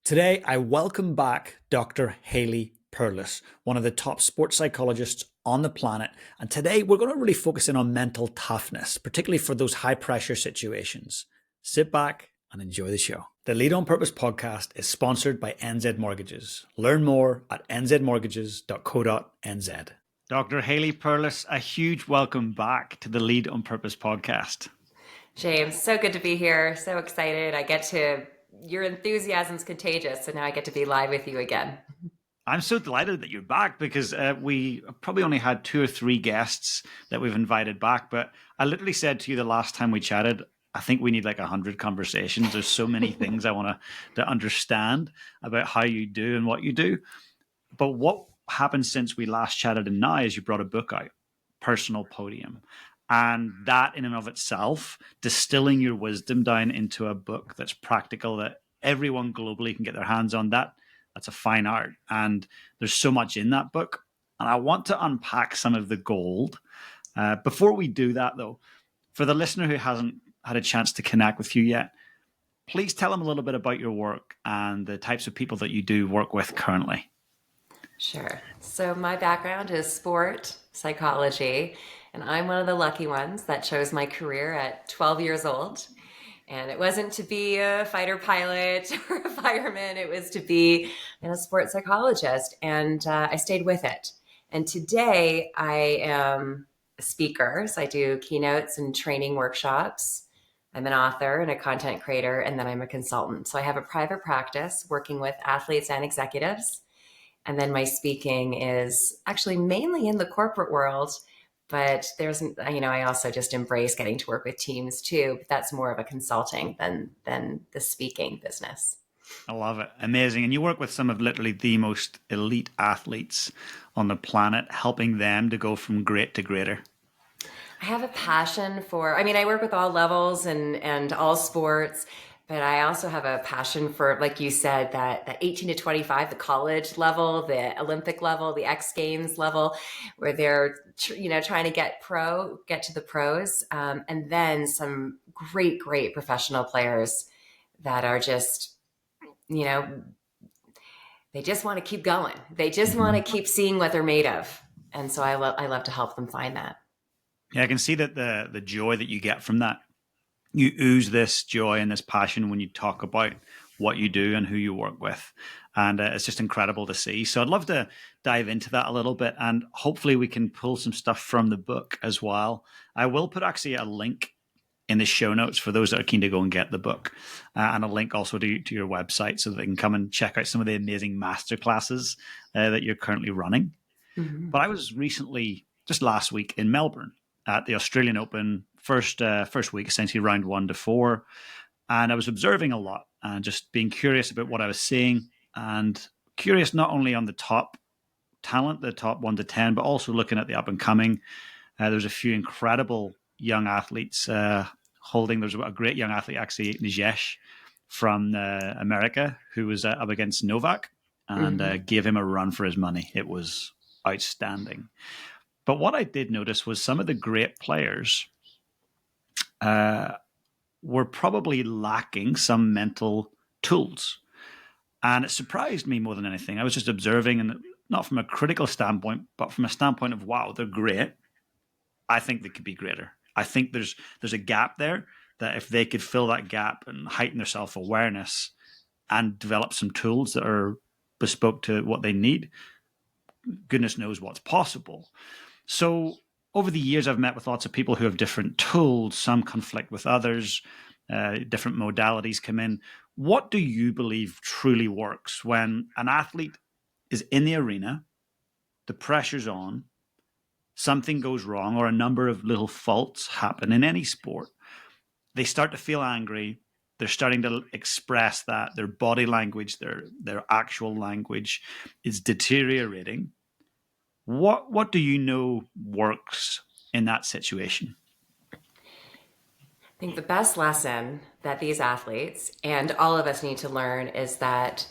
Today, I welcome back Dr. Haley Perlus, one of the top sports psychologists on the planet. And today, we're going to really focus in on mental toughness, particularly for those high pressure situations. Sit back and enjoy the show. The Lead on Purpose podcast is sponsored by NZ Mortgages. Learn more at nzmortgages.co.nz. Dr. Haley Perlus, a huge welcome back to the Lead on Purpose podcast. James, so good to be here. So excited. Your enthusiasm's contagious. So now I get to be live with you again. I'm so delighted that you're back because we probably only had 2 or 3 guests that we've invited back. But I literally said to you the last time we chatted, I think we need like 100 conversations. There's so many things I want to understand about how you do and what you do. But what happened since we last chatted and now is you brought a book out, Personal Podium. And that in and of itself, distilling your wisdom down into a book that's practical, that everyone globally can get their hands on, that's a fine art. And there's so much in that book. And I want to unpack some of the gold. Before we do that, though, for the listener who hasn't had a chance to connect with you yet, please tell them a little bit about your work and the types of people that you do work with currently. Sure. So my background is sport psychology, and I'm one of the lucky ones that chose my career at 12 years old. And it wasn't to be a fighter pilot or a fireman. It was to be a sports psychologist. And I stayed with it. And today I am a speaker. So I do keynotes and training workshops. I'm an author and a content creator, and then I'm a consultant. So I have a private practice working with athletes and executives. And then my speaking is actually mainly in the corporate world, but I also just embrace getting to work with teams too. But that's more of a consulting than the speaking business. I love it. Amazing. And you work with some of literally the most elite athletes on the planet, helping them to go from great to greater. I have a passion I work with all levels and all sports. But I also have a passion for, like you said, that 18 to 25, the college level, the Olympic level, the X Games level, where they're, trying to get to the pros. And then some great professional players that are just, they just want to keep going. They just want to keep seeing what they're made of. And so I love to help them find that. Yeah, I can see that the joy that you get from that. You ooze this joy and this passion when you talk about what you do and who you work with. And it's just incredible to see. So I'd love to dive into that a little bit, and hopefully we can pull some stuff from the book as well. I will put actually a link in the show notes for those that are keen to go and get the book, and a link also to your website so that they can come and check out some of the amazing masterclasses that you're currently running. Mm-hmm. But I was recently, just last week, in Melbourne at the Australian Open, first week, essentially round 1 to 4. And I was observing a lot and just being curious about what I was seeing, and curious not only on the top talent, the top 1 to 10, but also looking at the up and coming. There's a few incredible young athletes there's a great young athlete, actually, Najesh from America, who was up against Novak and gave him a run for his money. It was outstanding. But what I did notice was some of the great players were probably lacking some mental tools. And it surprised me more than anything. I was just observing, and not from a critical standpoint, but from a standpoint of, wow, they're great. I think they could be greater. I think there's a gap there that if they could fill that gap and heighten their self-awareness and develop some tools that are bespoke to what they need, goodness knows what's possible. So over the years, I've met with lots of people who have different tools. Some conflict with others. Different modalities come in. What do you believe truly works when an athlete is in the arena, the pressure's on, something goes wrong, or a number of little faults happen in any sport? They start to feel angry. They're starting to express that. Their body language, their actual language is deteriorating. What do you know works in that situation? I think the best lesson that these athletes and all of us need to learn is that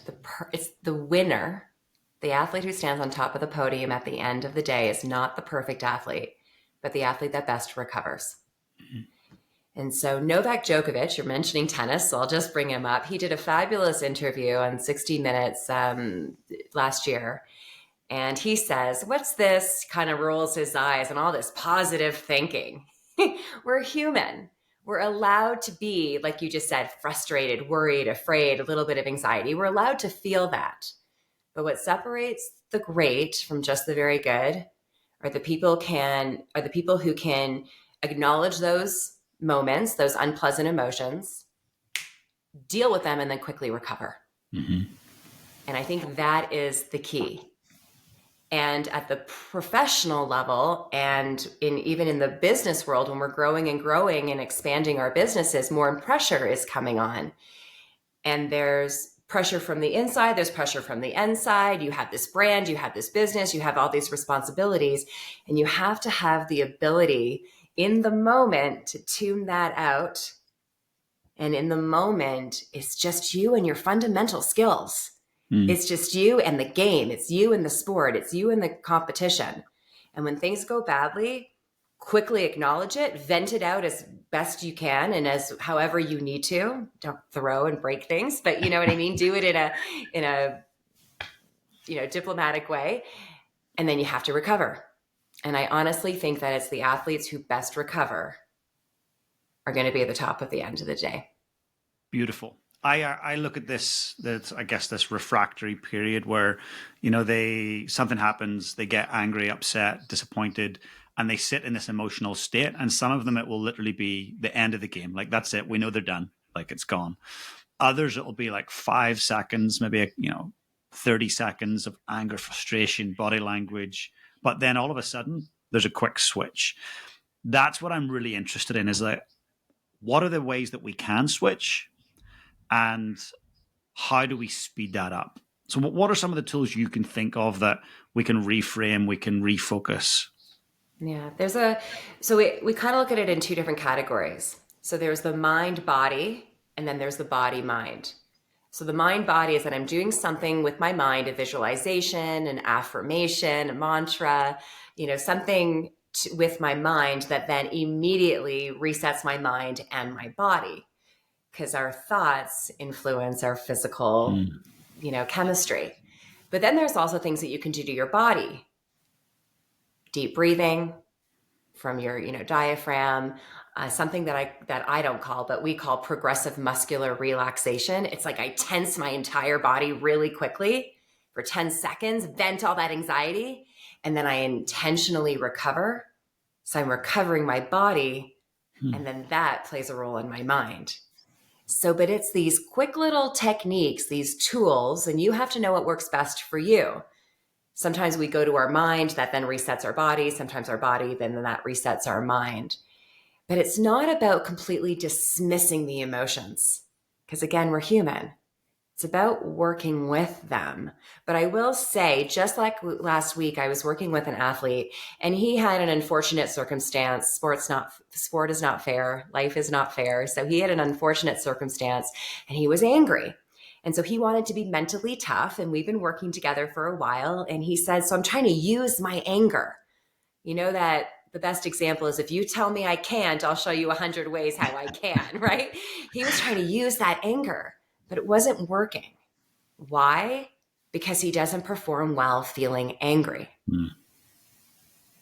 it's the winner, the athlete who stands on top of the podium at the end of the day, is not the perfect athlete, but the athlete that best recovers. Mm-hmm. And so Novak Djokovic, you're mentioning tennis, so I'll just bring him up. He did a fabulous interview on 60 Minutes last year. And he says, what's this? Kind of rolls his eyes and all this positive thinking. We're human. We're allowed to be, like you just said, frustrated, worried, afraid, a little bit of anxiety. We're allowed to feel that. But what separates the great from just the very good are the people who can acknowledge those moments, those unpleasant emotions, deal with them, and then quickly recover. Mm-hmm. And I think that is the key. And at the professional level, and even in the business world, when we're growing and expanding our businesses, more pressure is coming on. And there's pressure from the inside, there's pressure from the inside. You have this brand, you have this business, you have all these responsibilities, and you have to have the ability in the moment to tune that out. And in the moment, it's just you and your fundamental skills. Mm. It's just you and the game. It's you and the sport. It's you and the competition. And when things go badly, quickly acknowledge it, vent it out as best you can and as however you need to. Don't throw and break things, but you know what I mean? Do it in a diplomatic way. And then you have to recover. And I honestly think that it's the athletes who best recover are going to be at the top of the end of the day. Beautiful. I look at this, I guess, this refractory period where, something happens, they get angry, upset, disappointed, and they sit in this emotional state. And some of them, it will literally be the end of the game. Like, that's it. We know they're done. Like, it's gone. Others, it'll be like 5 seconds, maybe, 30 seconds of anger, frustration, body language. But then all of a sudden, there's a quick switch. That's what I'm really interested in, is like, what are the ways that we can switch? And how do we speed that up? So what are some of the tools you can think of that we can reframe, we can refocus? Yeah, we kind of look at it in two different categories. So there's the mind body, and then there's the body mind. So the mind body is that I'm doing something with my mind, a visualization, an affirmation, a mantra, something with my mind that then immediately resets my mind and my body, because our thoughts influence our physical, chemistry. But then there's also things that you can do to your body. Deep breathing from your, diaphragm, something that I don't call, but we call progressive muscular relaxation. It's like I tense my entire body really quickly for 10 seconds, vent all that anxiety, and then I intentionally recover. So I'm recovering my body, and then that plays a role in my mind. So, but it's these quick little techniques, these tools, and you have to know what works best for you. Sometimes we go to our mind, that then resets our body. Sometimes our body, then that resets our mind. But it's not about completely dismissing the emotions, because again, we're human. It's about working with them. But I will say, just like last week, I was working with an athlete and he had an unfortunate circumstance. Sport is not fair. Life is not fair. So he had an unfortunate circumstance and he was angry. And so he wanted to be mentally tough, and we've been working together for a while. And he said, so I'm trying to use my anger. You know that the best example is, if you tell me I can't, I'll show you 100 ways how I can, right? He was trying to use that anger, but it wasn't working. Why? Because he doesn't perform well feeling angry.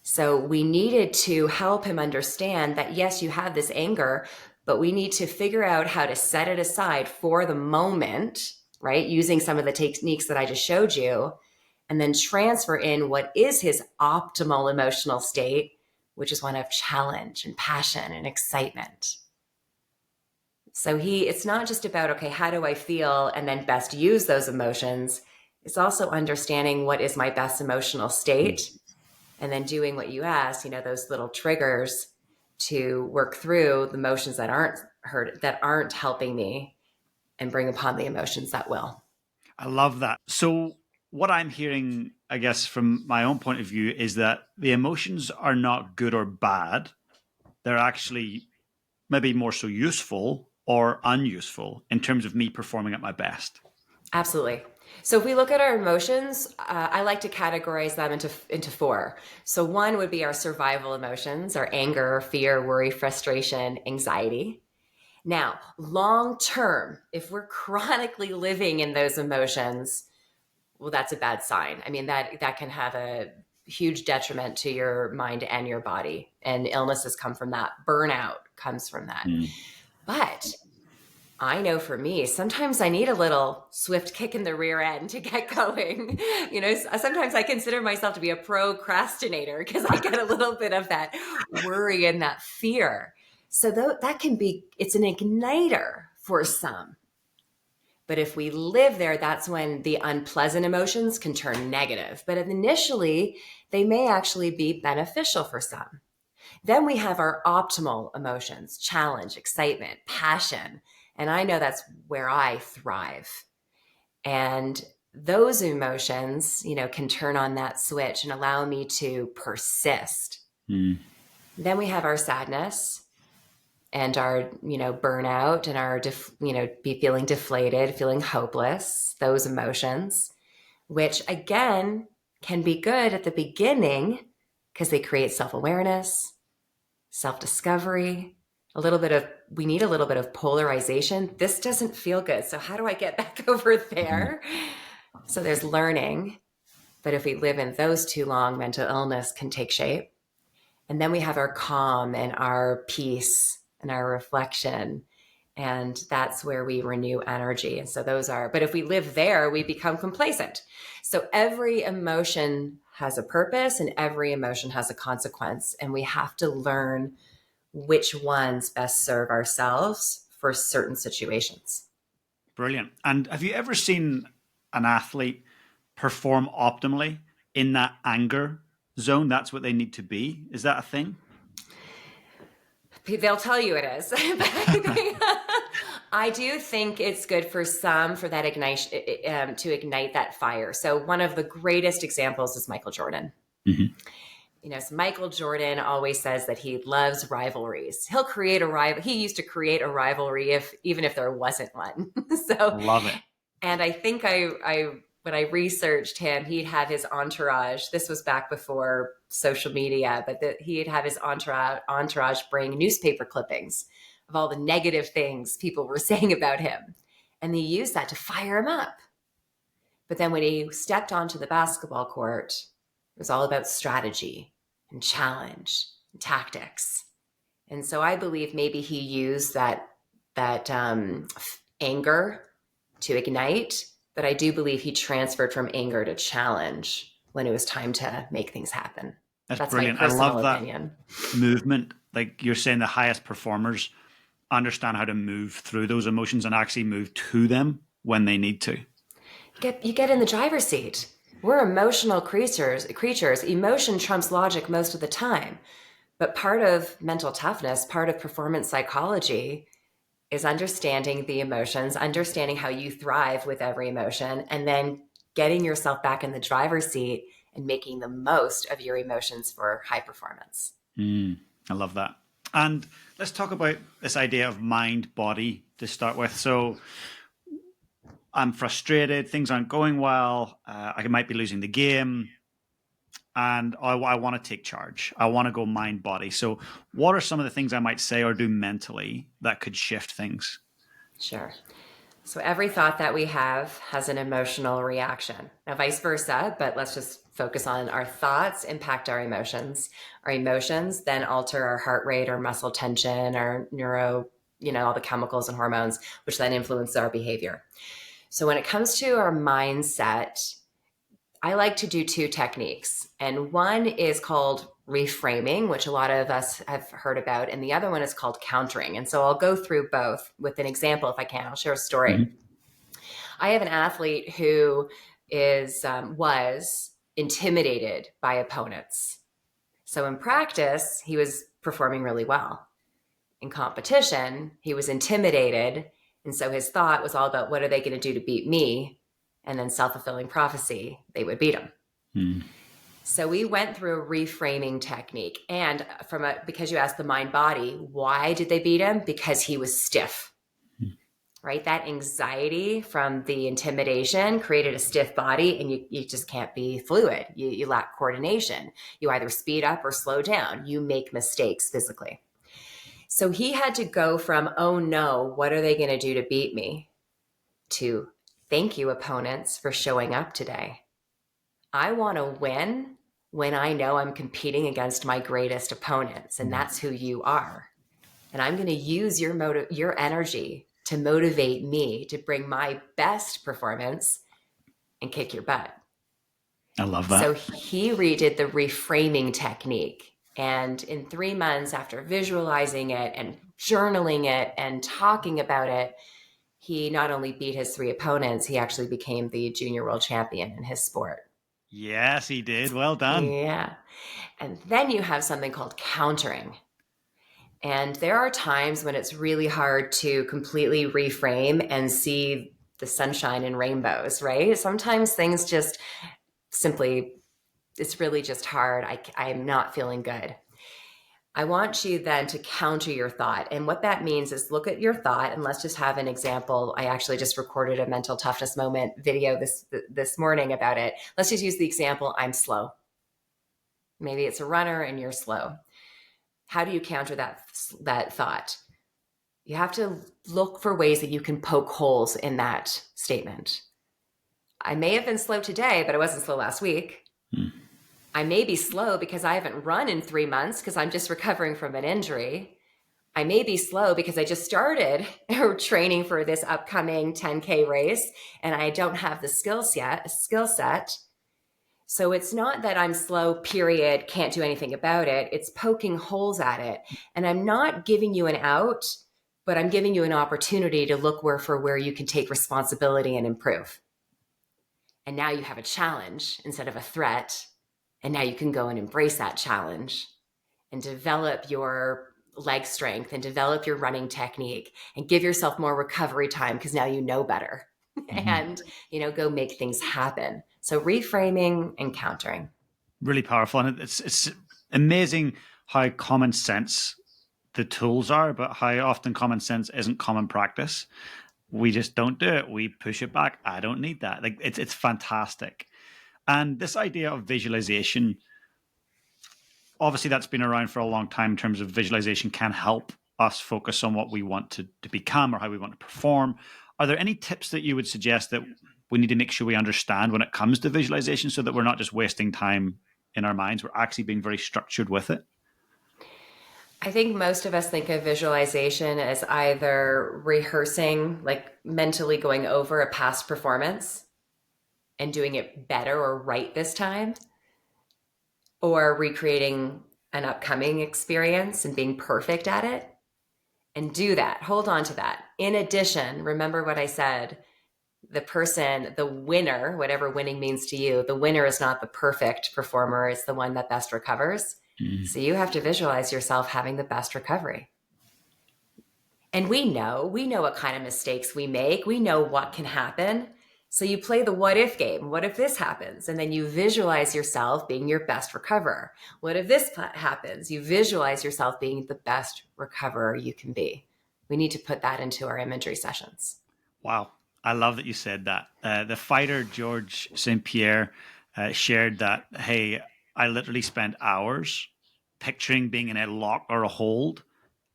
So we needed to help him understand that, yes, you have this anger, but we need to figure out how to set it aside for the moment, right? Using some of the techniques that I just showed you, and then transfer in what is his optimal emotional state, which is one of challenge and passion and excitement. So it's not just about, okay, how do I feel and then best use those emotions? It's also understanding what is my best emotional state, and then doing what you asked, those little triggers to work through the emotions that aren't helping me, and bring upon the emotions that will. I love that. So what I'm hearing, I guess, from my own point of view, is that the emotions are not good or bad. They're actually maybe more so useful or unuseful in terms of me performing at my best. Absolutely. So if we look at our emotions, I like to categorize them into four. So one would be our survival emotions, our anger, fear, worry, frustration, anxiety. Now, long term, if we're chronically living in those emotions, well, that's a bad sign. I mean, that can have a huge detriment to your mind and your body. And illnesses come from that. Burnout comes from that. Mm. But I know for me, sometimes I need a little swift kick in the rear end to get going. Sometimes I consider myself to be a procrastinator because I get a little bit of that worry and that fear. So that can be, it's an igniter for some. But if we live there, that's when the unpleasant emotions can turn negative. But initially, they may actually be beneficial for some. Then we have our optimal emotions, challenge, excitement, passion. And I know that's where I thrive. And those emotions, can turn on that switch and allow me to persist. Mm. Then we have our sadness and our, burnout and our, be feeling deflated, feeling hopeless, those emotions, which again can be good at the beginning because they create self-awareness, self-discovery, we need a little bit of polarization. This doesn't feel good. So how do I get back over there? So there's learning. But if we live in those too long, mental illness can take shape. And then we have our calm and our peace and our reflection. And that's where we renew energy. And so but if we live there, we become complacent. So every emotion has a purpose and every emotion has a consequence. And we have to learn which ones best serve ourselves for certain situations. Brilliant. And have you ever seen an athlete perform optimally in that anger zone? That's what they need to be. Is that a thing? They'll tell you it is. I do think it's good for some for that ignition to ignite that fire. So one of the greatest examples is Michael Jordan. Mm-hmm. So Michael Jordan always says that he loves rivalries. He'll create a rival. He used to create a rivalry even if there wasn't one. So love it. And I think when I researched him, he'd have his entourage. This was back before social media, but he'd have his entourage bring newspaper clippings of all the negative things people were saying about him. And he used that to fire him up. But then when he stepped onto the basketball court, it was all about strategy and challenge and tactics. And so I believe maybe he used that anger to ignite, but I do believe he transferred from anger to challenge when it was time to make things happen. That's brilliant. I love that opinion. Movement. Like you're saying, the highest performers understand how to move through those emotions and actually move to them when they need to. You get in the driver's seat. We're emotional creatures. Emotion trumps logic most of the time. But part of mental toughness, part of performance psychology is understanding the emotions, understanding how you thrive with every emotion, and then getting yourself back in the driver's seat and making the most of your emotions for high performance. I love that. And let's talk about this idea of mind body to start with. So I'm frustrated, things aren't going well, I might be losing the game, and I want to take charge. I want to go mind body. So what are some of the things I might say or do mentally that could shift things? Sure. So every thought that we have has an emotional reaction. Now, vice versa, but let's just focus on our thoughts impact our emotions. Our emotions then alter our heart rate, our muscle tension, our all the chemicals and hormones, which then influence our behavior. So when it comes to our mindset, I like to do two techniques. And one is called reframing, which a lot of us have heard about. And the other one is called countering. And so I'll go through both with an example if I can. I'll share a story. Mm-hmm. I have an athlete who was intimidated by opponents. So in practice, he was performing really well. In competition, he was intimidated. And so his thought was all about what are they going to do to beat me? And then self-fulfilling prophecy, they would beat him. Hmm. So we went through a reframing technique. And because you asked the mind body, why did they beat him? Because he was stiff. Hmm. right? That anxiety from the intimidation created a stiff body, and you just can't be fluid. You lack coordination. You either speed up or slow down. You make mistakes physically. So he had to go from, oh no, what are they going to do to beat me? To thank you, opponents, for showing up today. I want to win when I know I'm competing against my greatest opponents, and that's who you are. And I'm going to use your energy to motivate me to bring my best performance and kick your butt. I love So that. he redid the reframing technique. And in 3 months, after visualizing it and journaling it and talking about it, he not only beat his 3 opponents, he actually became the junior world champion in his sport. Yes, he did. Well done. Yeah. And then you have something called countering. And there are times when it's really hard to completely reframe and see the sunshine and rainbows, right? Sometimes things just simply, it's really just hard. I'm not feeling good. I want you then to counter your thought. And what that means is look at your thought, and let's just have an example. I actually just recorded a mental toughness moment video this morning about it. Let's just use the example, I'm slow. Maybe it's a runner and you're slow. How do you counter that thought? You have to look for ways that you can poke holes in that statement. I may have been slow today, but I wasn't slow last week. I may be slow because I haven't run in 3 months because I'm just recovering from an injury. I may be slow because I just started training for this upcoming 10K race and I don't have the skill set. So it's not that I'm slow, period, can't do anything about it. It's poking holes at it. And I'm not giving you an out, but I'm giving you an opportunity to look for where you can take responsibility and improve. And now you have a challenge instead of a threat. And now you can go and embrace that challenge and develop your leg strength and develop your running technique and give yourself more recovery time because now you know better and, go make things happen. So reframing and countering. Really powerful. And it's amazing how common sense the tools are, but how often common sense isn't common practice. We just don't do it. We push it back. I don't need that. Like it's fantastic. And this idea of visualization, obviously that's been around for a long time in terms of visualization can help us focus on what we want to become or how we want to perform. Are there any tips that you would suggest that we need to make sure we understand when it comes to visualization so that we're not just wasting time in our minds, we're actually being very structured with it? I think most of us think of visualization as either rehearsing, like mentally going over a past performance and doing it better or right this time, or recreating an upcoming experience and being perfect at it. And do that. Hold on to that. In addition, remember what I said, the person, the winner, whatever winning means to you, the winner is not the perfect performer, it's the one that best recovers. So you have to visualize yourself having the best recovery. And we know what kind of mistakes we make. We know what can happen. So you play the what if game. What if this happens? And then you visualize yourself being your best recoverer. What if this happens? You visualize yourself being the best recoverer you can be. We need to put that into our imagery sessions. Wow. I love that you said that. The fighter, George St. Pierre, shared that, hey, I literally spent hours picturing being in a lock or a hold.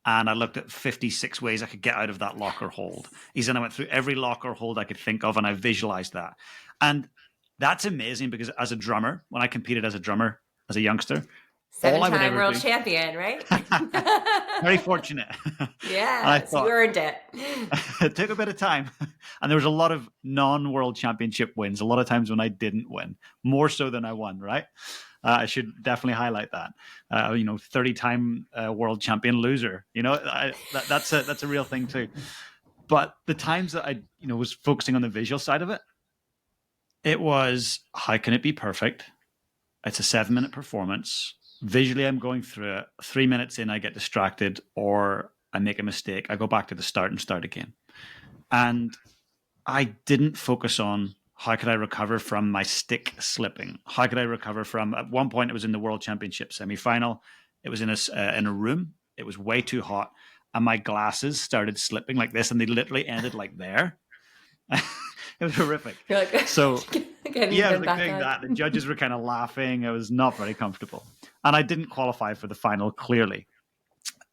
And I looked at 56 ways I could get out of that lock or hold. He said I went through every lock or hold I could think of and I visualized that. And that's amazing because as a drummer, when I competed as a drummer, as a youngster, all I would 7-time ever world do, champion, right? very fortunate. I Yes, you thought earned it. it took a bit of time. And there was a lot of non-world championship wins, a lot of times when I didn't win, more so than I won, right? I should definitely highlight that. 30-time world champion loser. That's a real thing too. But the times that I, was focusing on the visual side of it, it was how can it be perfect? It's a 7-minute performance. Visually, I'm going through it. 3 minutes in, I get distracted or I make a mistake. I go back to the start and start again. And I didn't focus on how could I recover from my stick slipping? How could I recover from, at one point, it was in the World Championship semi-final. It was in a room. It was way too hot. and my glasses started slipping like this, and they literally ended like there. It was horrific. You're like, So getting yeah, I was them like back doing on. that. The judges were kind of laughing. I was not very comfortable, and I didn't qualify for the final. Clearly,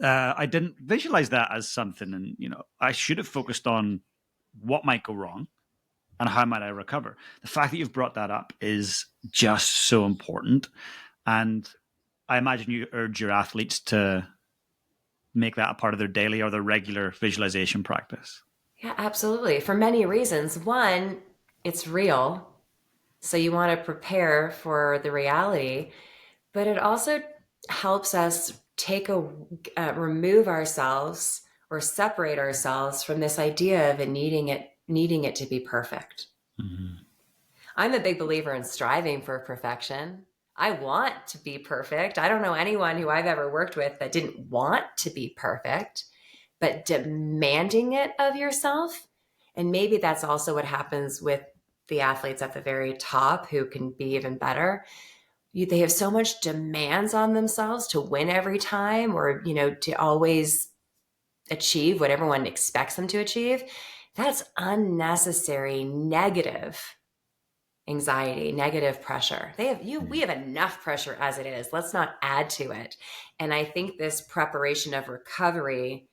I didn't visualize that as something, and I should have focused on what might go wrong and how might I recover. The fact that you've brought that up is just so important, and I imagine you urge your athletes to make that a part of their daily or their regular visualization practice. Yeah, absolutely. For many reasons. One, it's real. So you want to prepare for the reality, but it also helps us remove ourselves or separate ourselves from this idea of needing it to be perfect. Mm-hmm. I'm a big believer in striving for perfection. I want to be perfect. I don't know anyone who I've ever worked with that didn't want to be perfect, but demanding it of yourself. And maybe that's also what happens with the athletes at the very top who can be even better. They have so much demands on themselves to win every time, or, to always achieve what everyone expects them to achieve. That's unnecessary negative anxiety, negative pressure. We have enough pressure as it is. Let's not add to it. And I think this preparation of recovery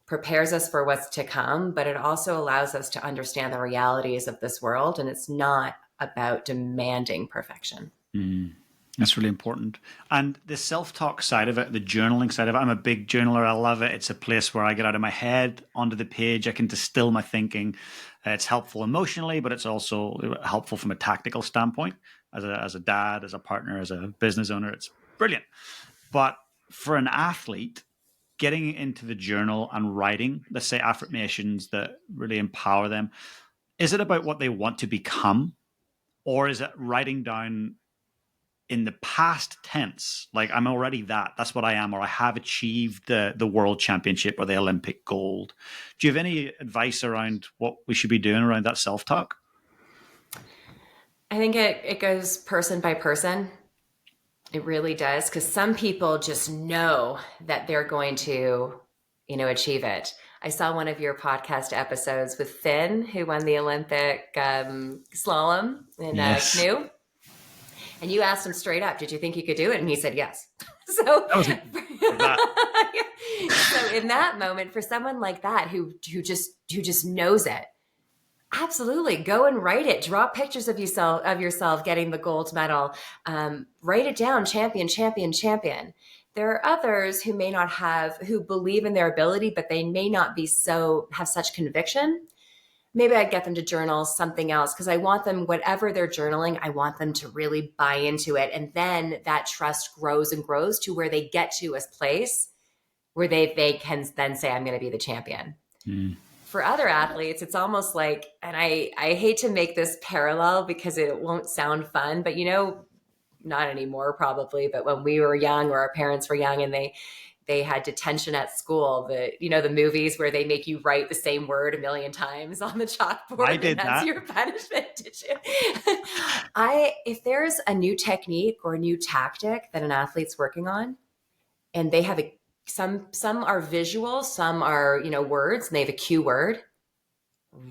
prepares us for what's to come, but it also allows us to understand the realities of this world. And it's not about demanding perfection. Mm. That's really important. And the self-talk side of it, the journaling side of it, I'm a big journaler. I love it. It's a place where I get out of my head onto the page. I can distill my thinking. It's helpful emotionally, but it's also helpful from a tactical standpoint. As a dad, as a partner, as a business owner, it's brilliant. But for an athlete, getting into the journal and writing, let's say affirmations that really empower them, is it about what they want to become? Or is it writing down in the past tense, like I'm already that's what I am, or I have achieved the world championship or the Olympic gold? Do you have any advice around what we should be doing around that self-talk? I think it goes person by person. It really does, because some people just know that they're going to, achieve it. I saw one of your podcast episodes with Finn, who won the Olympic slalom in Yes. canoe. And you asked him straight up, did you think you could do it? And he said yes. So, That was that. so in that moment, for someone like that who just knows it, absolutely go and write it. Draw pictures of yourself getting the gold medal. Write it down, champion, champion, champion. There are others who who believe in their ability, but they may not have such conviction. Maybe I'd get them to journal something else, because I want them, whatever they're journaling, I want them to really buy into it. And then that trust grows and grows to where they get to a place where they can then say, I'm going to be the champion. Mm. For other athletes, it's almost like, and I hate to make this parallel because it won't sound fun, but not anymore probably, but when we were young or our parents were young and they had detention at school, the movies where they make you write the same word a million times on the chalkboard. I did and that's that. your punishment. Did you? If there's a new technique or a new tactic that an athlete's working on, and they have some are visual, some are, words, and they have a cue word,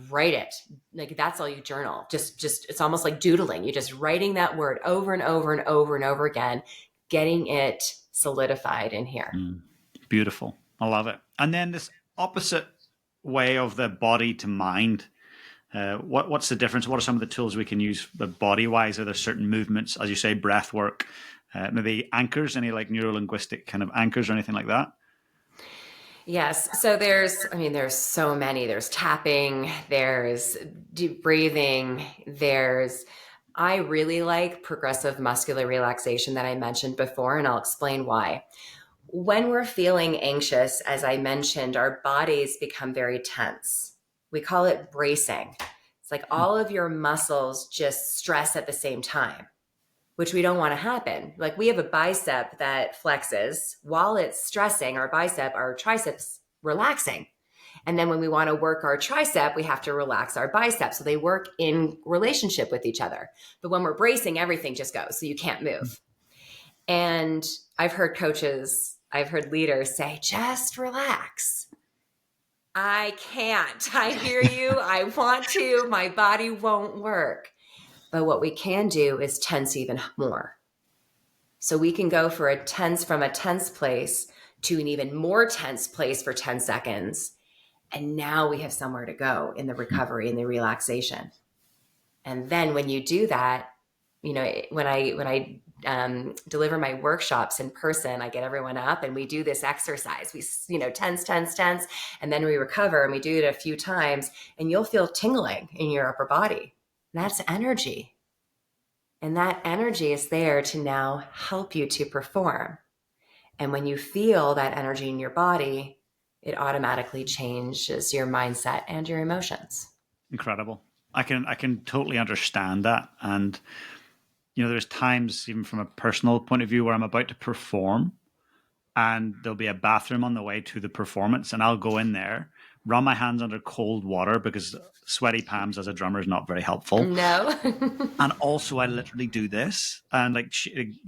write it. Like, that's all you journal. Just it's almost like doodling. You're just writing that word over and over and over and over again, getting it solidified in here. Mm. Beautiful. I love it. And then this opposite way of the body to mind. What's the difference? What are some of the tools we can use body-wise? Are there certain movements, as you say, breath work, maybe anchors, any like neuro-linguistic kind of anchors or anything like that? Yes. So there's so many. There's tapping, there's deep breathing, I really like progressive muscular relaxation that I mentioned before, and I'll explain why. When we're feeling anxious, as I mentioned, our bodies become very tense. We call it bracing. It's like all of your muscles just stress at the same time, which we don't want to happen. Like, we have a bicep that flexes while it's stressing, our triceps relaxing. And then when we want to work our tricep, we have to relax our bicep. So they work in relationship with each other. But when we're bracing, everything just goes. So you can't move. And I've heard leaders say, just relax. I can't. I hear you. I want to. My body won't work. But what we can do is tense even more. So we can go from a tense place to an even more tense place for 10 seconds. And now we have somewhere to go in the recovery and the relaxation. And then when you do that, when I deliver my workshops in person, I get everyone up and we do this exercise. We, tense, tense, tense, and then we recover and we do it a few times and you'll feel tingling in your upper body. That's energy. And that energy is there to now help you to perform. And when you feel that energy in your body, it automatically changes your mindset and your emotions. Incredible. I can totally understand that. And there's times, even from a personal point of view, where I'm about to perform and there'll be a bathroom on the way to the performance, and I'll go in there, run my hands under cold water because sweaty palms as a drummer is not very helpful. No. And also, I literally do this and like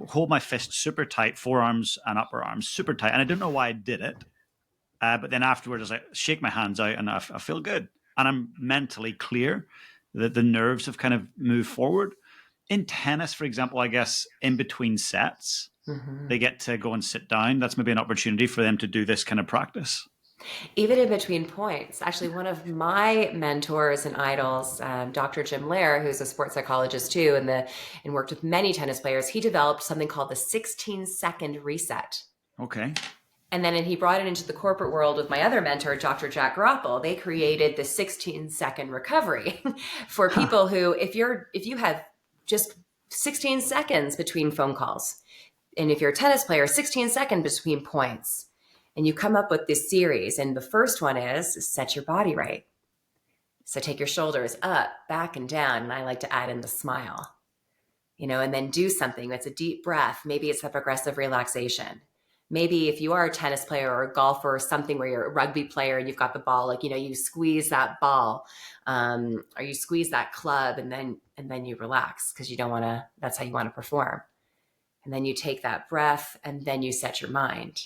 hold my fist super tight, forearms and upper arms super tight. And I don't know why I did it, but then afterwards, I shake my hands out and I feel good, and I'm mentally clear. That the nerves have kind of moved forward. In tennis, for example, I guess in between sets, they get to go and sit down. That's maybe an opportunity for them to do this kind of practice. Even in between points. Actually, one of my mentors and idols, Dr. Jim Lair, who's a sports psychologist too, and worked with many tennis players, he developed something called the 16-second reset. Okay. And then he brought it into the corporate world with my other mentor, Dr. Jack Groppel. They created the 16-second recovery for people who, if you have just 16 seconds between phone calls, and if you're a tennis player, 16 seconds between points, and you come up with this series. And the first one is set your body right. So take your shoulders up, back, and down. And I like to add in the smile, and then do something that's a deep breath. Maybe it's a progressive relaxation. Maybe if you are a tennis player or a golfer or something where you're a rugby player and you've got the ball, like, you squeeze that ball, or you squeeze that club and then you relax because you don't want to, that's how you want to perform. And then you take that breath and then you set your mind.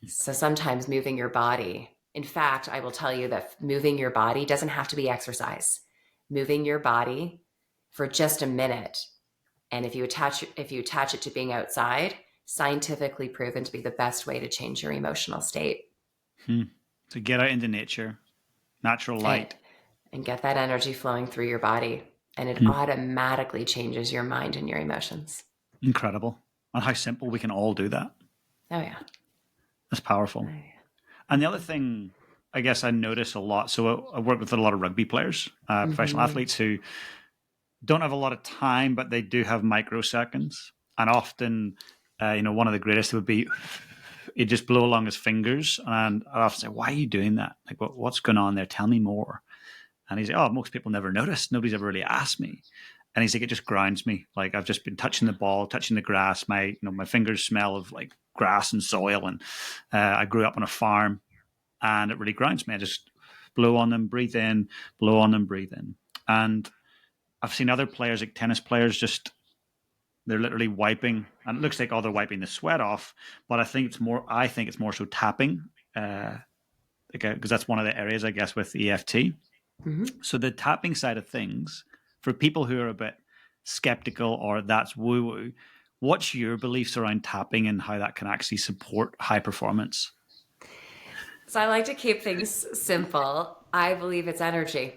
So sometimes moving your body, in fact, I will tell you that moving your body doesn't have to be exercise. Moving your body for just a minute. And if you attach it to being outside, scientifically proven to be the best way to change your emotional state. So get out into nature, natural light. And get that energy flowing through your body. And it automatically changes your mind and your emotions. Incredible. And how simple we can all do that. Oh, yeah. That's powerful. Oh, yeah. And the other thing, I guess I notice a lot. So I work with a lot of rugby players, professional athletes who don't have a lot of time, but they do have microseconds. And often, one of the greatest would be he'd just blow along his fingers. And I'd often say, why are you doing that? Like, what's going on there? Tell me more. And he's like, oh, most people never notice. Nobody's ever really asked me. And he's like, it just grounds me. Like, I've just been touching the ball, touching the grass. My fingers smell of like grass and soil. And I grew up on a farm, and it really grounds me. I just blow on them, breathe in, blow on them, breathe in. And I've seen other players, like tennis players, they're literally wiping, and it looks like, they're wiping the sweat off. But I think it's more so tapping, because that's one of the areas, I guess, with EFT. So the tapping side of things, for people who are a bit skeptical or that's woo-woo, what's your beliefs around tapping and how that can actually support high performance? So I like to keep things simple. I believe it's energy.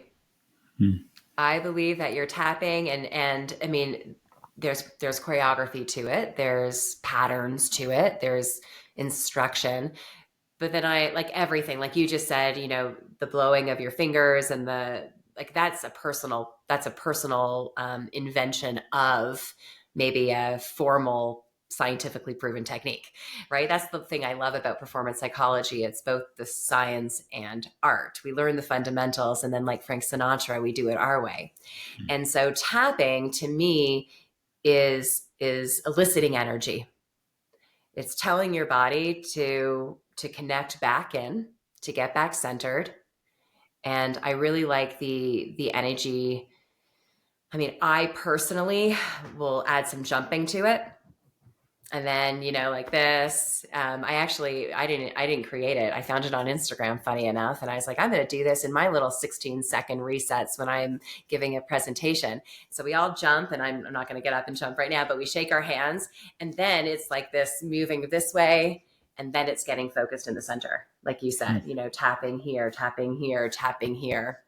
I believe that you're tapping and I mean, there's choreography to it. There's patterns to it. There's instruction. But then I like everything, like you just said, the blowing of your fingers and that's a personal invention of maybe a formal scientifically proven technique, right? That's the thing I love about performance psychology. It's both the science and art. We learn the fundamentals, and then like Frank Sinatra, we do it our way. And so tapping to me is eliciting energy. It's telling your body to connect back in, to get back centered. And I really like the energy. I mean, I personally will add some jumping to it. And then, like this, I didn't create it. I found it on Instagram, funny enough. And I was like, I'm going to do this in my little 16-second resets when I'm giving a presentation. So we all jump, and I'm not going to get up and jump right now, but we shake our hands. And then it's like this moving this way. And then it's getting focused in the center. Like you said, tapping here, tapping here, tapping here.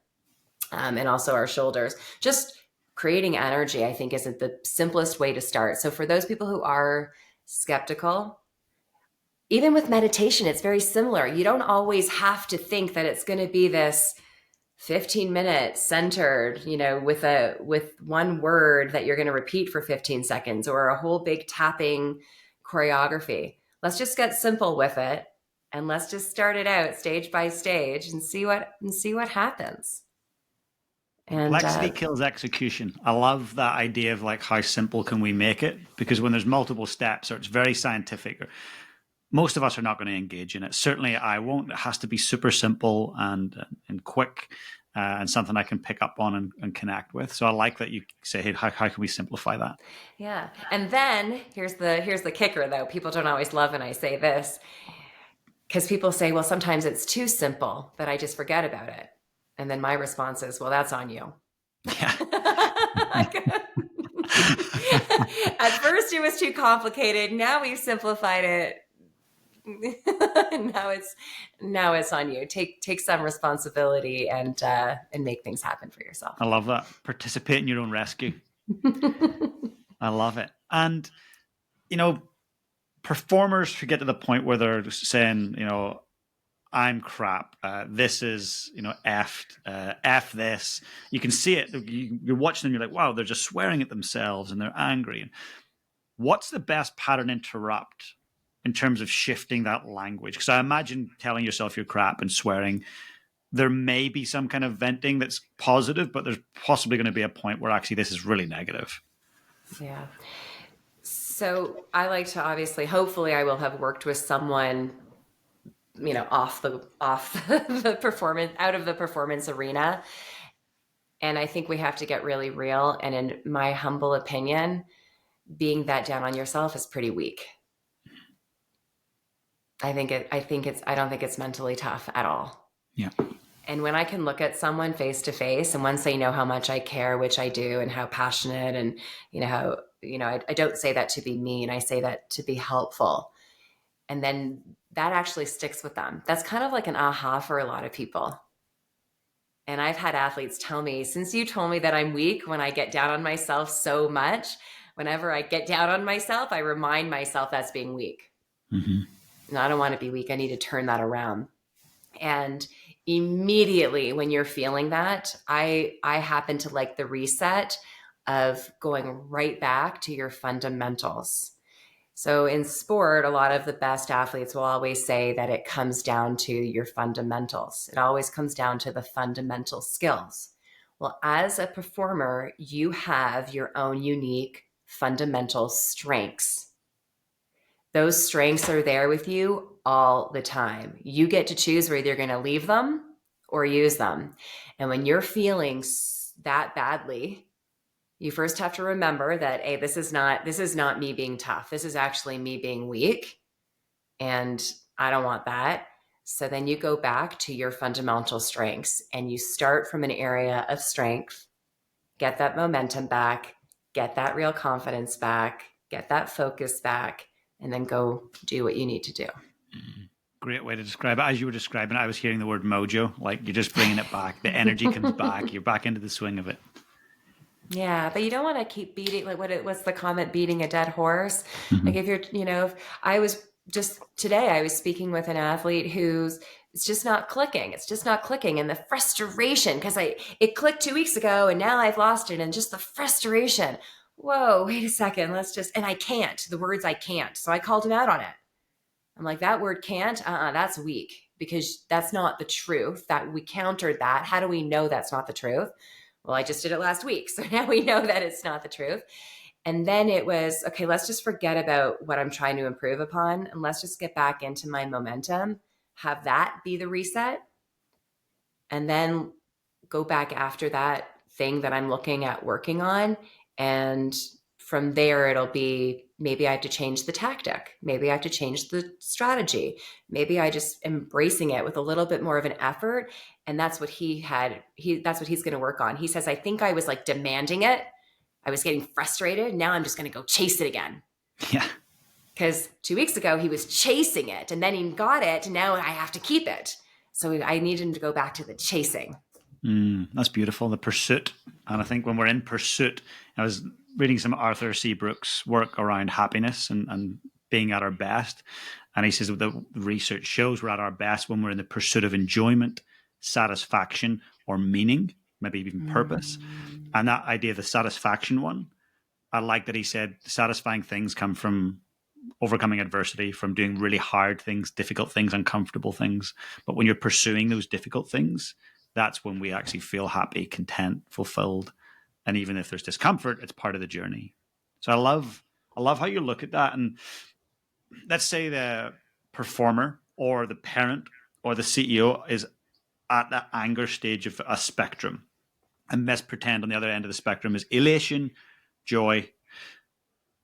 And also our shoulders. Just creating energy, I think, is the simplest way to start. So for those people who are skeptical, even with meditation, it's very similar. You don't always have to think that it's going to be this 15-minute centered, with one word that you're going to repeat for 15 seconds, or a whole big tapping choreography. Let's just get simple with it, and let's just start it out stage by stage and see what happens. And Complexity kills execution. I love that idea of like how simple can we make it? Because when there's multiple steps or it's very scientific, most of us are not going to engage in it. Certainly, I won't. It has to be super simple and quick, and something I can pick up on and connect with. So I like that you say, "Hey, how can we simplify that?" yeah, and then here's the kicker, though. People don't always love when I say this, because people say, "Well, sometimes it's too simple that I just forget about it." And then my response is, "Well, that's on you." Yeah. At first, it was too complicated. Now we've simplified it. now it's on you. Take some responsibility and make things happen for yourself. I love that. Participate in your own rescue. I love it. And performers who get to the point where they're saying, I'm crap. This is, effed. F this. You can see it. You're watching them. You're like, wow, they're just swearing at themselves and they're angry. What's the best pattern interrupt in terms of shifting that language? Because I imagine telling yourself you're crap and swearing, there may be some kind of venting that's positive, but there's possibly going to be a point where actually this is really negative. Yeah. So I like to, obviously, hopefully I will have worked with someone, off the performance, out of the performance arena. And I think we have to get really real. And in my humble opinion, being that down on yourself is pretty weak. I don't think it's mentally tough at all. Yeah. And when I can look at someone face to face, and once they know how much I care, which I do, and how passionate, and how, I don't say that to be mean. I say that to be helpful. And then that actually sticks with them. That's kind of like an aha for a lot of people. And I've had athletes tell me, since you told me that I'm weak when I get down on myself so much, whenever I get down on myself, I remind myself that's being weak. Mm-hmm. And I don't want to be weak. I need to turn that around. And immediately when you're feeling that, I happen to like the reset of going right back to your fundamentals. So in sport, a lot of the best athletes will always say that it comes down to your fundamentals. It always comes down to the fundamental skills. Well, as a performer, you have your own unique fundamental strengths. Those strengths are there with you all the time. You get to choose whether you're going to leave them or use them. And when you're feeling that badly, you first have to remember that, hey, this is not me being tough. This is actually me being weak. And I don't want that. So then you go back to your fundamental strengths and you start from an area of strength, get that momentum back, get that real confidence back, get that focus back, and then go do what you need to do. Great way to describe it. As you were describing it, I was hearing the word mojo, like you're just bringing it back. The energy comes back. You're back into the swing of it. Yeah, but you don't want to keep beating, like what's the comment, beating a dead horse? Mm-hmm. Like if you're, if I was just today, I was speaking with an athlete who's, it's just not clicking. It's just not clicking. And the frustration, because it clicked 2 weeks ago and now I've lost it. And just the frustration. Whoa, wait a second. And I can't, the words I can't. So I called him out on it. I'm like, that word can't, that's weak, because that's not the truth. That we countered that. How do we know that's not the truth? Well, I just did it last week. So now we know that it's not the truth. And then it was, okay, let's just forget about what I'm trying to improve upon. And let's just get back into my momentum, have that be the reset. And then go back after that thing that I'm looking at working on. And from there, it'll be, Maybe I have to change the tactic. Maybe I have to change the strategy. Maybe I just embracing it with a little bit more of an effort. And that's what that's what he's going to work on. He says, I think I was like demanding it. I was getting frustrated. Now I'm just going to go chase it again. Yeah. Because 2 weeks ago he was chasing it and then he got it. And now I have to keep it. So I need him to go back to the chasing. That's beautiful. The pursuit. And I think when we're in pursuit, I was reading some Arthur C. Brooks work around happiness and being at our best. And he says the research shows we're at our best when we're in the pursuit of enjoyment, satisfaction, or meaning, maybe even purpose. And that idea of the satisfaction one, I like that he said satisfying things come from overcoming adversity, from doing really hard things, difficult things, uncomfortable things. But when you're pursuing those difficult things, that's when we actually feel happy, content, fulfilled. And even if there's discomfort, it's part of the journey. So I love how you look at that. And let's say the performer or the parent or the CEO is at that anger stage of a spectrum. And let's pretend on the other end of the spectrum is elation, joy.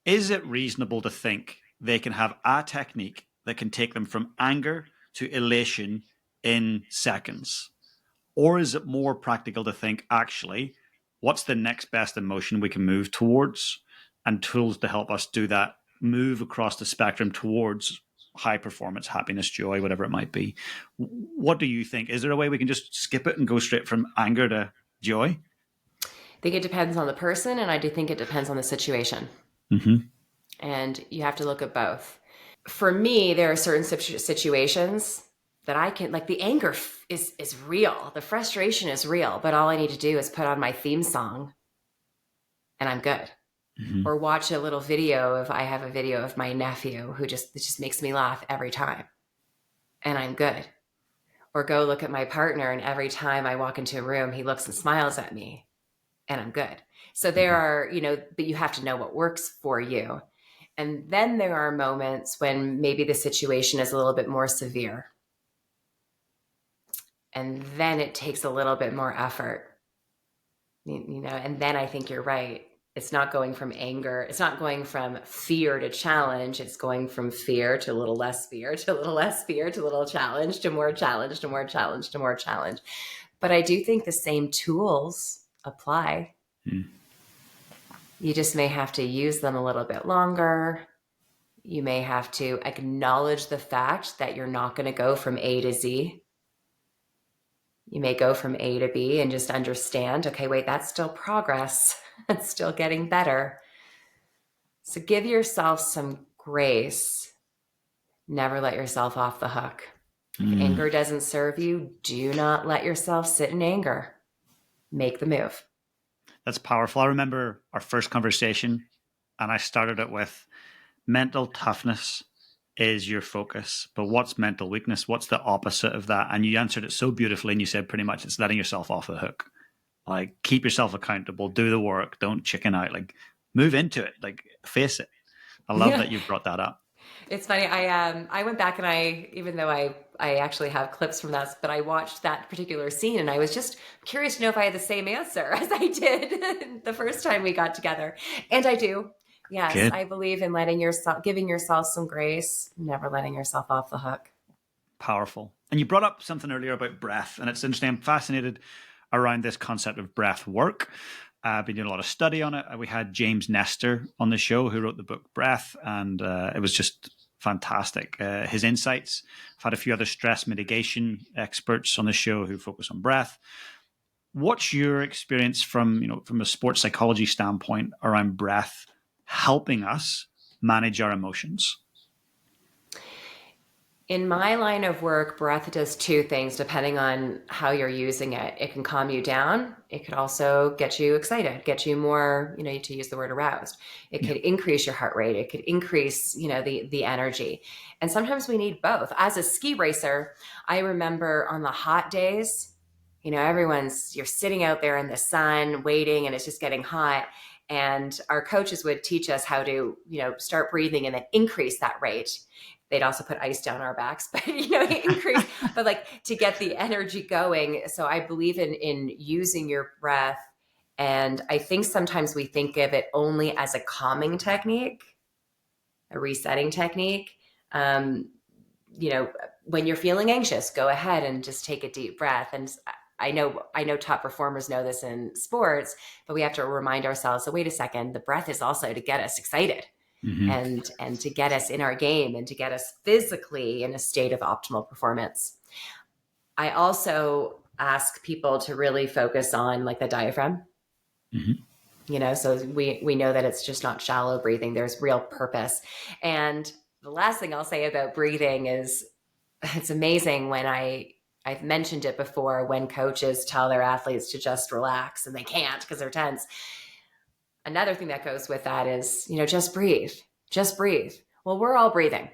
Is it reasonable to think they can have a technique that can take them from anger to elation in seconds? Or is it more practical to think, actually, what's the next best emotion we can move towards, and tools to help us do that, move across the spectrum towards high performance, happiness, joy, whatever it might be? What do you think? Is there a way we can just skip it and go straight from anger to joy? I think it depends on the person, and I do think it depends on the situation. Mm-hmm. And you have to look at both. For me, there are certain situations that I can, like, the anger is real. The frustration is real, but all I need to do is put on my theme song and I'm good. Mm-hmm. Or watch a little video I have a video of my nephew who it just makes me laugh every time and I'm good. Or go look at my partner and every time I walk into a room, he looks and smiles at me and I'm good. So there are, but you have to know what works for you. And then there are moments when maybe the situation is a little bit more severe. And then it takes a little bit more effort, and then I think you're right. It's not going from anger. It's not going from fear to challenge. It's going from fear to a little less fear, to a little less fear, to a little challenge, to more challenge, to more challenge, to more challenge. But I do think the same tools apply. You just may have to use them a little bit longer. You may have to acknowledge the fact that you're not going to go from A to Z. You may go from A to B and just understand, okay, wait, that's still progress. It's still getting better. So give yourself some grace. Never let yourself off the hook. If anger doesn't serve you, do not let yourself sit in anger. Make the move. That's powerful. I remember our first conversation, and I started it with mental toughness is your focus, but what's mental weakness? What's the opposite of that? And you answered it so beautifully, and you said pretty much it's letting yourself off the hook. Like, keep yourself accountable, do the work, don't chicken out, like move into it, like face it. I love that you brought that up. It's funny. I went back and even though I actually have clips from that, but I watched that particular scene and I was just curious to know if I had the same answer as I did the first time we got together. And I do. Yes, good. I believe in giving yourself some grace, never letting yourself off the hook. Powerful. And you brought up something earlier about breath, and it's interesting. I'm fascinated around this concept of breath work. I've been doing a lot of study on it. We had James Nestor on the show who wrote the book Breath, and it was just fantastic. His insights. I've had a few other stress mitigation experts on the show who focus on breath. What's your experience from a sports psychology standpoint around breath helping us manage our emotions? In my line of work, breath does two things depending on how you're using it. It can calm you down. It could also get you excited, get you more, to use the word aroused. It could increase your heart rate. It could increase, the energy. And sometimes we need both. As a ski racer, I remember on the hot days, you're sitting out there in the sun waiting and it's just getting hot. And our coaches would teach us how to, start breathing and then increase that rate. They'd also put ice down our backs, but increase, but like to get the energy going. So I believe in using your breath. And I think sometimes we think of it only as a calming technique. a resetting technique. Um, when you're feeling anxious, go ahead and just take a deep breath. And I know top performers know this in sports, but we have to remind ourselves, so wait a second, the breath is also to get us excited Mm-hmm. and to get us in our game and to get us physically in a state of optimal performance. I also ask people to really focus on like the diaphragm. Mm-hmm. So we know that it's just not shallow breathing. There's real purpose. And the last thing I'll say about breathing is it's amazing when I've mentioned it before, when coaches tell their athletes to just relax and they can't because they're tense. Another thing that goes with that is, just breathe. Just breathe. Well, we're all breathing.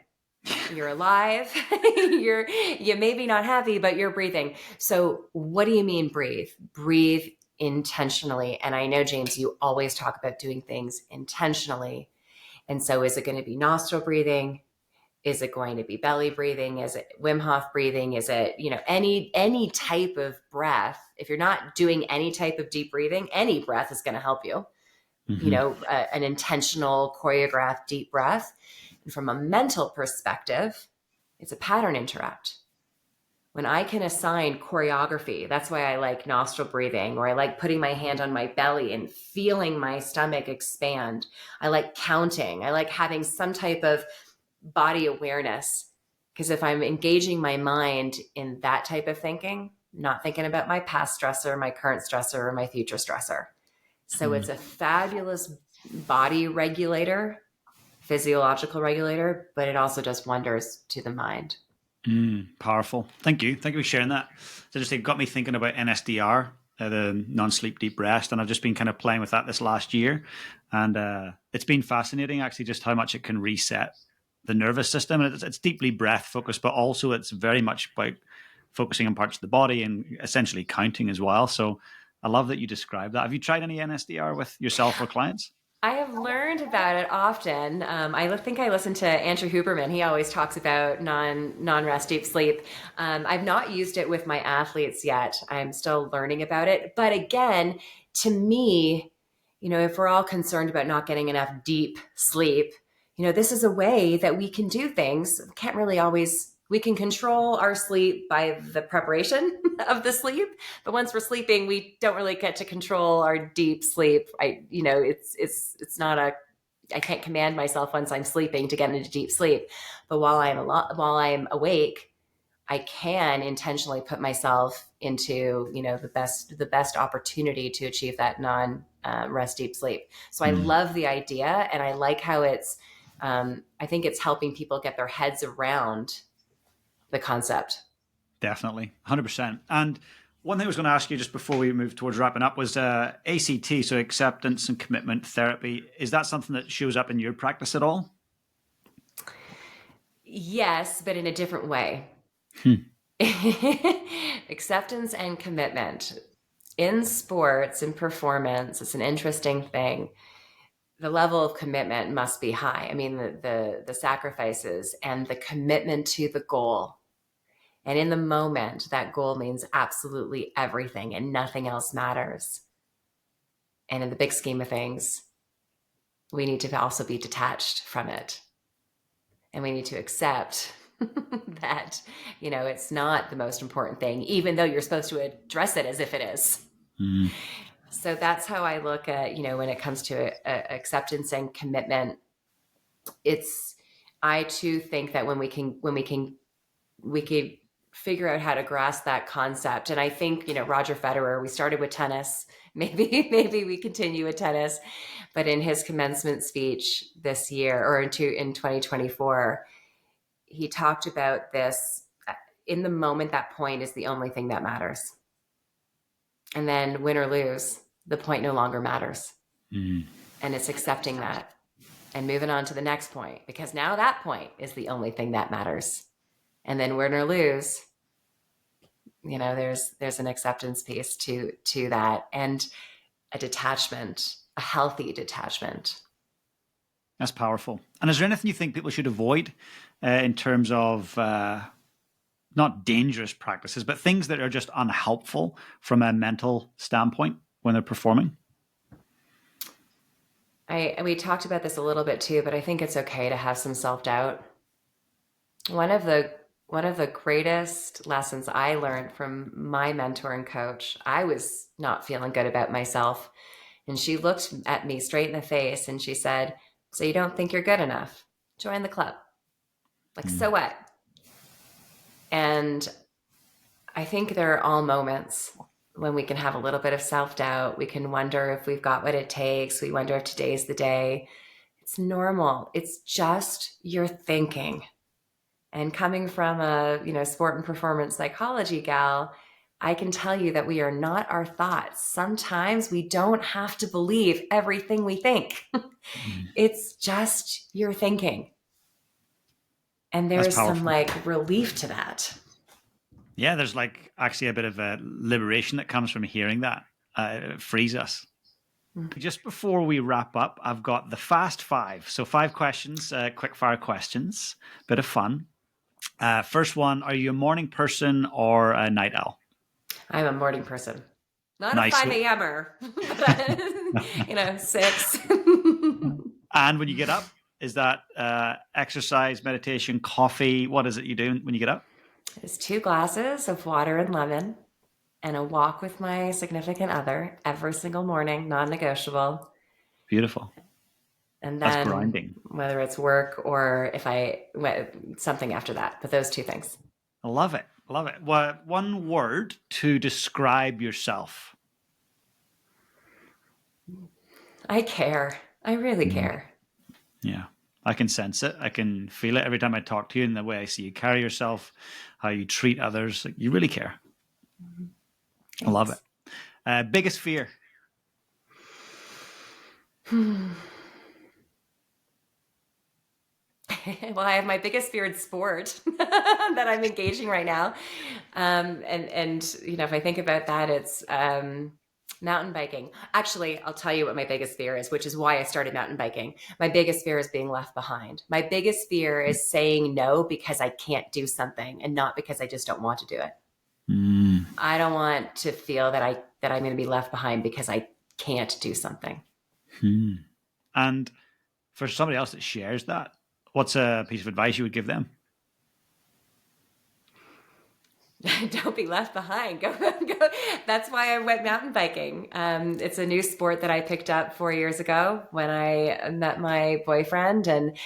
You're alive. You may be not happy, but you're breathing. So what do you mean breathe? Breathe intentionally. And I know, James, you always talk about doing things intentionally. And so is it going to be nostril breathing? Is it going to be belly breathing? Is it Wim Hof breathing? Is it, any type of breath? If you're not doing any type of deep breathing, any breath is going to help you. Mm-hmm. An intentional, choreographed deep breath. And from a mental perspective, it's a pattern interrupt. When I can assign choreography, that's why I like nostril breathing, or I like putting my hand on my belly and feeling my stomach expand. I like counting. I like having some type of body awareness, because if I'm engaging my mind in that type of thinking, not thinking about my past stressor, my current stressor, or my future stressor. So it's a fabulous body regulator, physiological regulator, but it also does wonders to the mind. Powerful. Thank you. Thank you for sharing that. So it got me thinking about NSDR, the non-sleep deep rest, and I've just been kind of playing with that this last year. And it's been fascinating, actually, just how much it can reset the nervous system. And it's deeply breath focused, but also it's very much about focusing on parts of the body and essentially counting as well. So I love that you described that. Have you tried any NSDR with yourself or clients? I have learned about it often. I think I listened to Andrew Huberman. He always talks about non-rest deep sleep. I've not used it with my athletes yet. I'm still learning about it. But again, to me, if we're all concerned about not getting enough deep sleep, this is a way that we can do things. We can control our sleep by the preparation of the sleep, but once we're sleeping, we don't really get to control our deep sleep. It's not I can't command myself once I'm sleeping to get into deep sleep, but while I'm awake, I can intentionally put myself into the best opportunity to achieve that rest deep sleep. So I love the idea, and I like how it's. I think it's helping people get their heads around the concept. Definitely, 100%. And one thing I was going to ask you just before we move towards wrapping up was ACT, so acceptance and commitment therapy. Is that something that shows up in your practice at all? Yes, but in a different way. Acceptance and commitment. In sports and performance, it's an interesting thing. The level of commitment must be high. I mean, the sacrifices and the commitment to the goal. And in the moment, that goal means absolutely everything and nothing else matters. And in the big scheme of things, we need to also be detached from it. And we need to accept that, it's not the most important thing, even though you're supposed to address it as if it is. So that's how I look at, when it comes to acceptance and commitment. I too think that when we can figure out how to grasp that concept. And I think, Roger Federer, we started with tennis, maybe we continue with tennis, but in his commencement speech this year, or in 2024, he talked about this: in the moment, that point is the only thing that matters. And then win or lose, the point no longer matters. And it's accepting that and moving on to the next point, because now that point is the only thing that matters. And then win or lose, there's an acceptance piece to that, and a detachment, a healthy detachment. That's powerful. And is there anything you think people should avoid in terms of not dangerous practices, but things that are just unhelpful from a mental standpoint when they're performing? We talked about this a little bit too, but I think it's okay to have some self-doubt. One of the one of the greatest lessons I learned from my mentor and coach, I was not feeling good about myself, and she looked at me straight in the face and she said, "So you don't think you're good enough? Join the club." Like, so Mm. what? And I think there are all moments when we can have a little bit of self-doubt. We can wonder if we've got what it takes. We wonder if today's the day. It's normal. It's just your thinking. And coming from a, sport and performance psychology gal, I can tell you that we are not our thoughts. Sometimes we don't have to believe everything we think. Mm. It's just your thinking. And That's there's some powerful. like relief to that. Yeah, there's like actually a bit of a liberation that comes from hearing that. It frees us. Just before we wrap up, I've got the fast five. So 5 questions, quick fire questions, bit of fun. First one, are you a morning person or a night owl? I'm a morning person. Not a Nice. 5 a.m.er, but 6. And when you get up, is that exercise, meditation, coffee? What is it you do when you get up? It's 2 glasses of water and lemon and a walk with my significant other every single morning, non-negotiable. Beautiful. And That's then grounding. whether it's work or if something after that, but those 2 things. I love it. Love it. One word to describe yourself. I care. I really Mm. care. Yeah. I can sense it. I can feel it every time I talk to you in the way I see you carry yourself, how you treat others. Like, you really care. I love it. Thanks. Biggest fear. Well, I have my biggest feared sport that I'm engaging right now. And if I think about that, it's mountain biking. Actually, I'll tell you what my biggest fear is, which is why I started mountain biking. My biggest fear is being left behind. My biggest fear is saying no because I can't do something and not because I just don't want to do it. Mm. I don't want to feel that I'm going to be left behind because I can't do something. Hmm. And for somebody else that shares that, what's a piece of advice you would give them? Don't be left behind. Go. That's why I went mountain biking. It's a new sport that I picked up 4 years ago when I met my boyfriend. And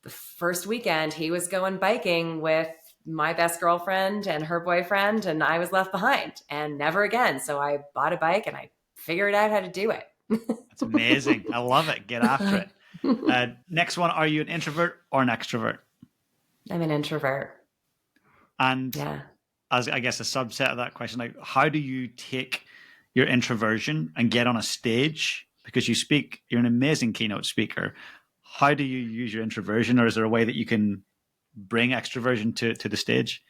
the first weekend, he was going biking with my best girlfriend and her boyfriend, and I was left behind and never again. So I bought a bike and I figured out how to do it. That's amazing. I love it. Get after it. Next one, are you an introvert or an extrovert? I'm an introvert. And Yeah. as I guess a subset of that question, like how do you take your introversion and get on a stage? Because you're an amazing keynote speaker. How do you use your introversion, or is there a way that you can bring extroversion to the stage?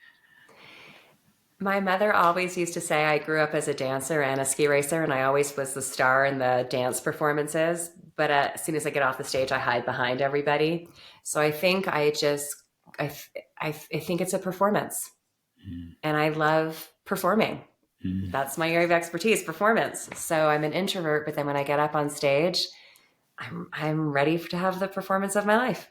My mother always used to say I grew up as a dancer and a ski racer, and I always was the star in the dance performances. But as soon as I get off the stage, I hide behind everybody. So I think I think it's a performance, Mm. and I love performing. Mm. That's my area of expertise, performance. So I'm an introvert, but then when I get up on stage, I'm ready to have the performance of my life.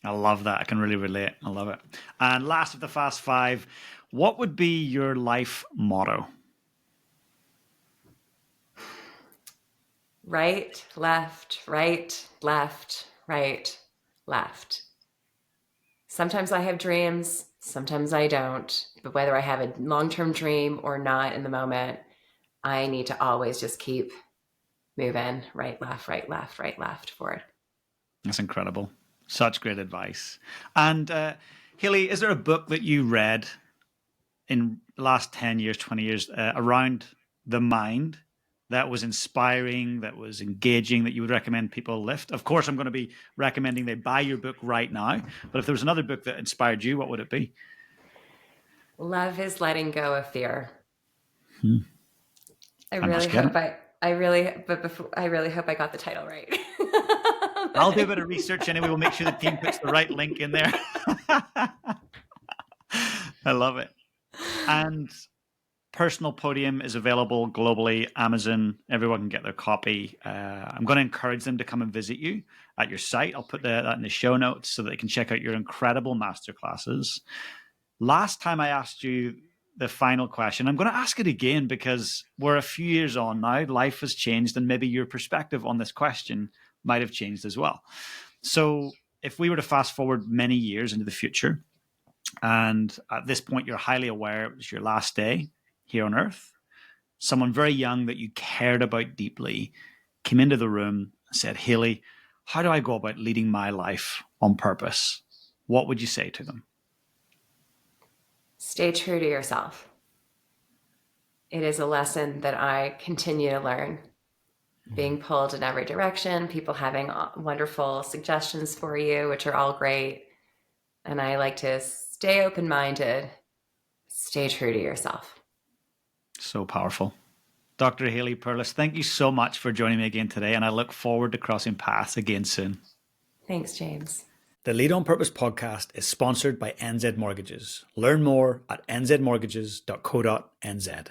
I love that. I can really relate. I love it. And last of the fast five, what would be your life motto? Right, left, right, left, right, left. Sometimes I have dreams, sometimes I don't. But whether I have a long term dream or not in the moment, I need to always just keep moving right, left, right, left, right, left, forward. That's incredible. Such great advice. And Haley, is there a book that you read in the last 10 years, 20 years around the mind that was inspiring, that was engaging, that you would recommend people lift? Of course, I'm going to be recommending they buy your book right now. But if there was another book that inspired you, what would it be? Love is letting go of fear. Hmm. I I really must get it. hope I really, but before, I really hope I got the title right. I'll do a bit of research anyway. We'll make sure the team puts the right link in there. I love it. And personal podium is available globally, Amazon, everyone can get their copy. I'm going to encourage them to come and visit you at your site. I'll put that in the show notes so that they can check out your incredible masterclasses. Last time I asked you the final question, I'm going to ask it again because we're a few years on now. Life has changed, and maybe your perspective on this question might have changed as well. So if we were to fast forward many years into the future, and at this point you're highly aware it was your last day here on Earth, someone very young that you cared about deeply came into the room and said, Haley, how do I go about leading my life on purpose? What would you say to them? Stay true to yourself. It is a lesson that I continue to learn. Being pulled in every direction, people having wonderful suggestions for you, which are all great. And I like to stay open-minded, stay true to yourself. So powerful. Dr. Haley Perlus, thank you so much for joining me again today, and I look forward to crossing paths again soon. Thanks, James. The Lead on Purpose podcast is sponsored by NZ Mortgages. Learn more at nzmortgages.co.nz.